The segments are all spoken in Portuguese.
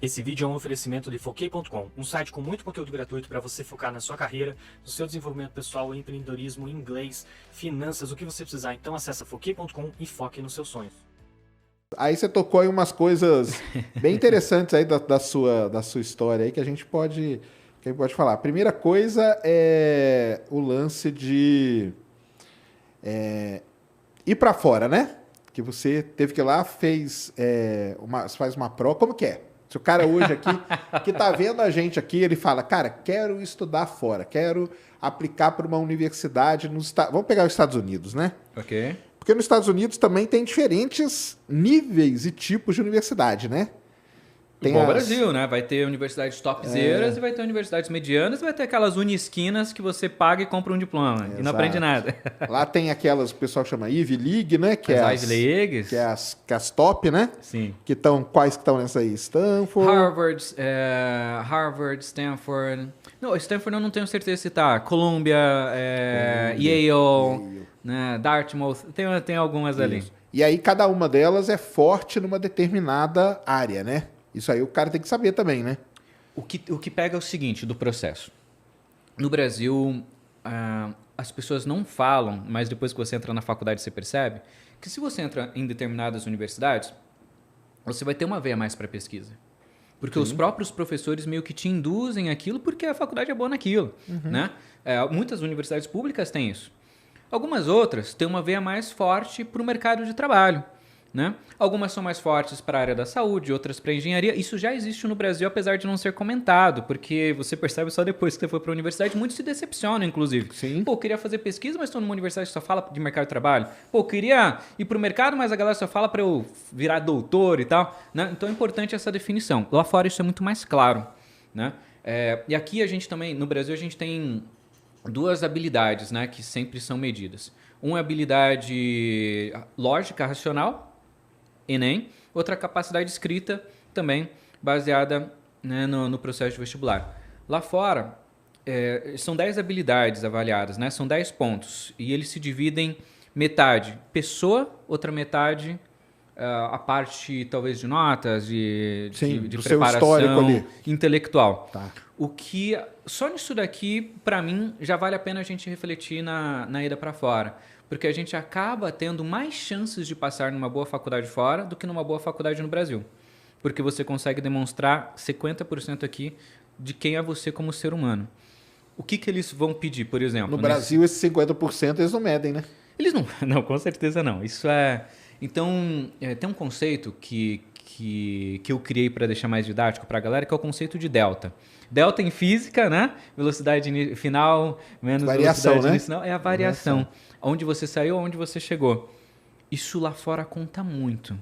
Esse vídeo é um oferecimento de Foquei.com, um site com muito conteúdo gratuito para você focar na sua carreira, no seu desenvolvimento pessoal, empreendedorismo, inglês, finanças, o que você precisar. Então acessa Foquei.com e foque nos seus sonhos. Aí você tocou em umas coisas bem interessantes aí da sua história aí que a gente pode falar. A primeira coisa é o lance de ir para fora, né? Que você teve que ir lá, faz uma prova. Como que é? Se o cara hoje aqui, que tá vendo a gente aqui, ele fala, cara, quero estudar fora, quero aplicar para uma universidade nos Estados... Vamos pegar os Estados Unidos, né? Ok. Porque nos Estados Unidos também tem diferentes níveis e tipos de universidade, né? Igual o Brasil, né? Vai ter universidades topzeiras e vai ter universidades medianas e vai ter aquelas unisquinas que você paga e compra um diploma e não aprende nada. Lá tem aquelas, o pessoal chama Ivy League, né? Que as Ivy Leagues. Que é as top, né? Sim. Quais que estão nessa aí? Stanford... Harvard, Stanford... Não, Stanford eu não tenho certeza se tá. Columbia, Yale, né? Dartmouth, tem algumas ali. E aí cada uma delas é forte numa determinada área, né? Isso aí o cara tem que saber também, né? O que pega é o seguinte do processo. No Brasil, as pessoas não falam, mas depois que você entra na faculdade você percebe, que se você entra em determinadas universidades, você vai ter uma veia mais para pesquisa. Porque os próprios professores meio que te induzem aquilo porque a faculdade é boa naquilo. Né? Muitas universidades públicas têm isso. Algumas outras têm uma veia mais forte para o mercado de trabalho. Né? Algumas são mais fortes para a área da saúde, outras para a engenharia. Isso já existe no Brasil, apesar de não ser comentado, porque você percebe só depois que você foi para a universidade, muitos se decepcionam, inclusive. Sim. Pô, eu queria fazer pesquisa, mas estou numa universidade que só fala de mercado de trabalho. Pô, eu queria ir para o mercado, mas a galera só fala para eu virar doutor e tal. Né? Então é importante essa definição. Lá fora isso é muito mais claro. Né? E aqui a gente também, no Brasil, a gente tem duas habilidades, né, que sempre são medidas. Uma é a habilidade lógica, racional, Enem, outra capacidade escrita também baseada, né, no processo de vestibular. Lá fora, são 10 habilidades avaliadas, né? São 10 pontos e eles se dividem metade pessoa, outra metade a parte talvez de notas, de preparação intelectual. Tá. O que só nisso daqui, para mim, já vale a pena a gente refletir na ida para fora. Porque a gente acaba tendo mais chances de passar numa boa faculdade fora do que numa boa faculdade no Brasil. Porque você consegue demonstrar 50% aqui de quem é você como ser humano. O que eles vão pedir, por exemplo? No Brasil, esses 50% eles não medem, né? Eles não. Não, com certeza não. Isso é... Então, tem um conceito que eu criei para deixar mais didático para a galera, que é o conceito de delta. Delta em física, né? Velocidade final menos variação, velocidade né? inicial. É a variação. Onde você saiu, onde você chegou. Isso lá fora conta muito.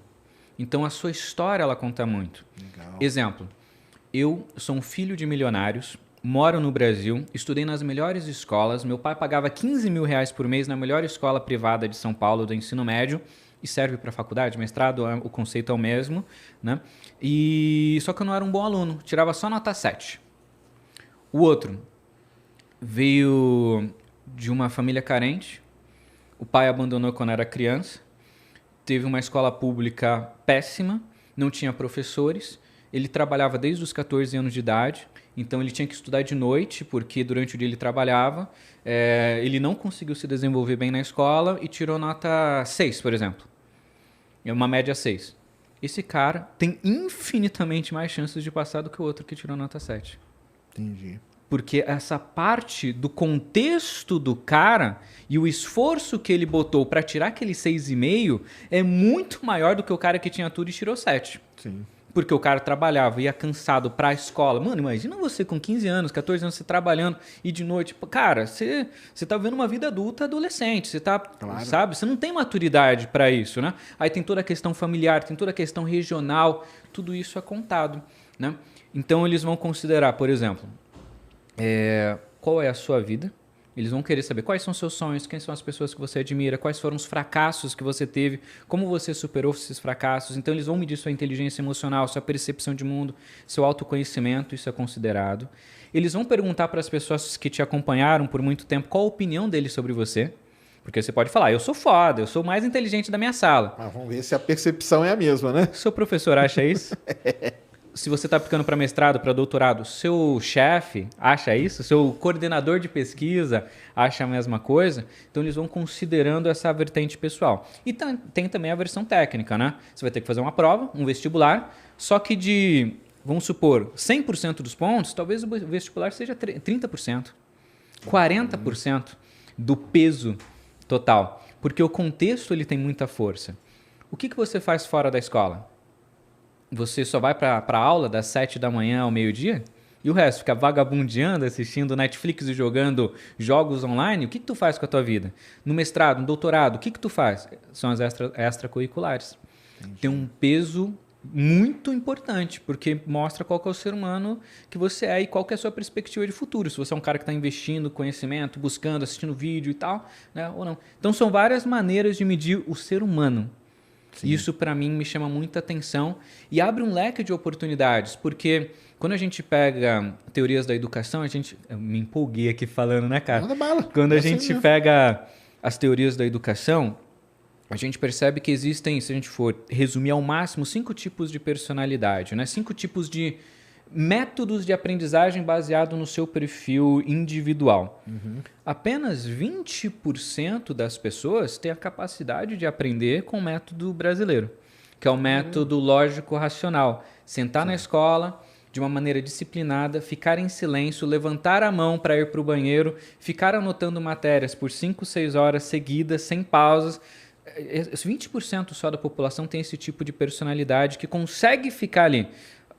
Então, a sua história, ela conta muito. Legal. Exemplo, eu sou um filho de milionários, moro no Brasil, estudei nas melhores escolas, meu pai pagava 15 mil reais por mês na melhor escola privada de São Paulo do ensino médio, e serve para faculdade, mestrado, o conceito é o mesmo, né? Só que eu não era um bom aluno, tirava só nota 7. O outro veio de uma família carente, o pai abandonou quando era criança, teve uma escola pública péssima, não tinha professores, ele trabalhava desde os 14 anos de idade, então ele tinha que estudar de noite, porque durante o dia ele trabalhava, ele não conseguiu se desenvolver bem na escola e tirou nota 6, por exemplo. É uma média 6. Esse cara tem infinitamente mais chances de passar do que o outro que tirou nota 7. Entendi. Porque essa parte do contexto do cara e o esforço que ele botou para tirar aquele 6,5 é muito maior do que o cara que tinha tudo e tirou 7. Sim. Porque o cara trabalhava, ia cansado pra escola. Mano, imagina você com 15 anos, 14 anos, você trabalhando e de noite. Cara, você tá vivendo uma vida adulta adolescente. Você tá, claro. Sabe? Você não tem maturidade para isso, né? Aí tem toda a questão familiar, tem toda a questão regional. Tudo isso é contado, né? Então, eles vão considerar, por exemplo, qual é a sua vida. Eles vão querer saber quais são seus sonhos, quem são as pessoas que você admira, quais foram os fracassos que você teve, como você superou esses fracassos. Então, eles vão medir sua inteligência emocional, sua percepção de mundo, seu autoconhecimento, isso é considerado. Eles vão perguntar para as pessoas que te acompanharam por muito tempo qual a opinião deles sobre você. Porque você pode falar, eu sou foda, eu sou o mais inteligente da minha sala. Mas vamos ver se a percepção é a mesma, né? Seu professor acha isso? se você está aplicando para mestrado, para doutorado, seu chefe acha isso, seu coordenador de pesquisa acha a mesma coisa, então eles vão considerando essa vertente pessoal. E tem também a versão técnica, né? Você vai ter que fazer uma prova, um vestibular, só que de, vamos supor, 100% dos pontos, talvez o vestibular seja 30%, 40% do peso total, porque o contexto ele tem muita força. O que você faz fora da escola? Você só vai para a aula das 7 da manhã ao meio-dia? E o resto? Fica vagabundeando, assistindo Netflix e jogando jogos online? O que tu faz com a tua vida? No mestrado, no doutorado, o que tu faz? São as extracurriculares. Entendi. Tem um peso muito importante, porque mostra qual que é o ser humano que você é e qual que é a sua perspectiva de futuro. Se você é um cara que está investindo conhecimento, buscando, assistindo vídeo e tal, né, ou não. Então são várias maneiras de medir o ser humano. Sim. Isso, para mim, me chama muita atenção e abre um leque de oportunidades, porque quando a gente pega teorias da educação, eu me empolguei aqui falando, né, cara? Manda bala. Quando a gente pega as teorias da educação, a gente percebe que existem, se a gente for resumir ao máximo, 5 tipos de personalidade, né? 5 tipos de métodos de aprendizagem baseado no seu perfil individual. Uhum. Apenas 20% das pessoas têm a capacidade de aprender com o método brasileiro, que é o método lógico-racional. Sentar na escola de uma maneira disciplinada, ficar em silêncio, levantar a mão para ir para o banheiro, ficar anotando matérias por 5, 6 horas seguidas, sem pausas. 20% só da população tem esse tipo de personalidade que consegue ficar ali.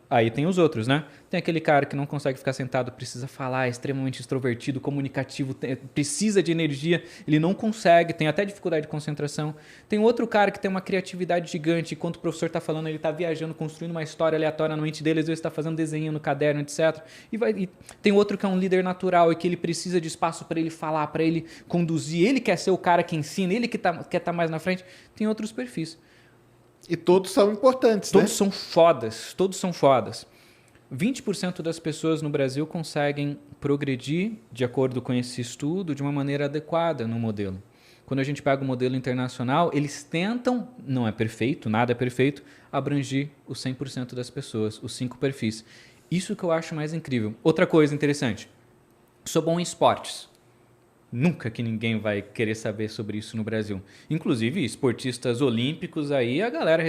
Aí tem os outros, né? Tem aquele cara que não consegue ficar sentado, precisa falar, é extremamente extrovertido, comunicativo, precisa de energia, ele não consegue, tem até dificuldade de concentração. Tem outro cara que tem uma criatividade gigante, enquanto o professor está falando, ele está viajando, construindo uma história aleatória na mente dele, às vezes está fazendo desenho no caderno, etc. E tem outro que é um líder natural e que ele precisa de espaço para ele falar, para ele conduzir, ele quer ser o cara que ensina, ele que quer estar mais na frente. Tem outros perfis. E todos são importantes, todos são fodas, todos são fodas. 20% das pessoas no Brasil conseguem progredir, de acordo com esse estudo, de uma maneira adequada no modelo. Quando a gente pega o modelo internacional, eles tentam, não é perfeito, nada é perfeito, abranger os 100% das pessoas, os 5 perfis. Isso que eu acho mais incrível. Outra coisa interessante, sou bom em esportes. Nunca que ninguém vai querer saber sobre isso no Brasil. Inclusive, esportistas olímpicos aí, a galera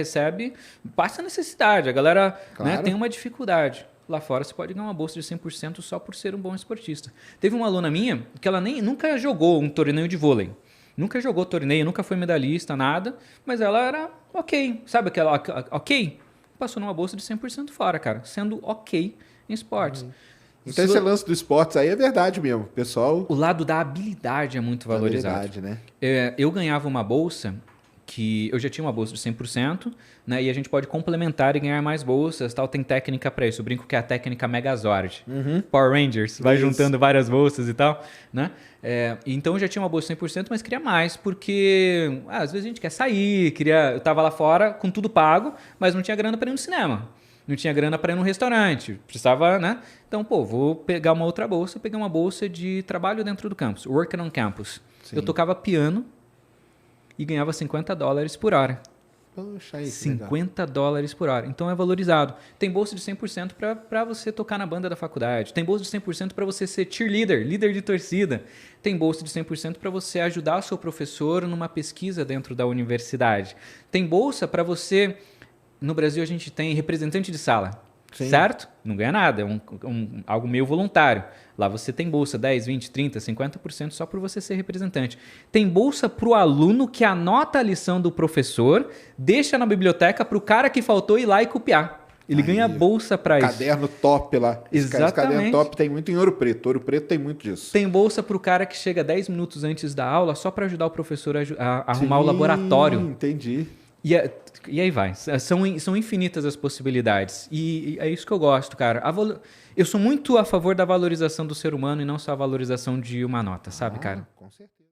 passa necessidade, a galera claro. Né, tem uma dificuldade. Lá fora você pode ganhar uma bolsa de 100% só por ser um bom esportista. Teve uma aluna minha que ela nunca jogou um torneio de vôlei. Nunca jogou torneio, nunca foi medalhista, nada. Mas ela era ok. Sabe aquela ok? Passou numa bolsa de 100% fora, cara. Sendo ok em esportes. Então esse lance do esportes aí é verdade mesmo, pessoal. O lado da habilidade é muito valorizado. Habilidade, né? Eu ganhava uma bolsa que eu já tinha uma bolsa de 100%, né? E a gente pode complementar e ganhar mais bolsas, tal. Tem técnica para isso. Eu brinco que é a técnica Megazord. Power Rangers, vai juntando várias bolsas e tal, né? Então eu já tinha uma bolsa de 100%, mas queria mais, porque às vezes a gente quer sair, eu tava lá fora com tudo pago, mas não tinha grana para ir no cinema. Não tinha grana para ir num restaurante, precisava, né? Então, vou pegar uma outra bolsa. Peguei uma bolsa de trabalho dentro do campus, Working on Campus. Sim. Eu tocava piano e ganhava $50 por hora. Poxa, aí, $50 por hora. Então é valorizado. Tem bolsa de 100% para você tocar na banda da faculdade. Tem bolsa de 100% para você ser cheerleader, líder de torcida. Tem bolsa de 100% para você ajudar o seu professor numa pesquisa dentro da universidade. Tem bolsa para você... No Brasil, a gente tem representante de sala, Sim. certo? Não ganha nada, é algo meio voluntário. Lá você tem bolsa 10, 20, 30, 50% só por você ser representante. Tem bolsa para o aluno que anota a lição do professor, deixa na biblioteca para o cara que faltou ir lá e copiar. Ele ganha bolsa para isso. Caderno top lá. Exatamente. Esse caderno top tem muito em Ouro Preto. Ouro Preto tem muito disso. Tem bolsa para o cara que chega 10 minutos antes da aula só para ajudar o professor a arrumar o laboratório. Entendi. E aí vai. São infinitas as possibilidades. E é isso que eu gosto, cara. Eu sou muito a favor da valorização do ser humano e não só a valorização de uma nota, sabe, cara? Com certeza.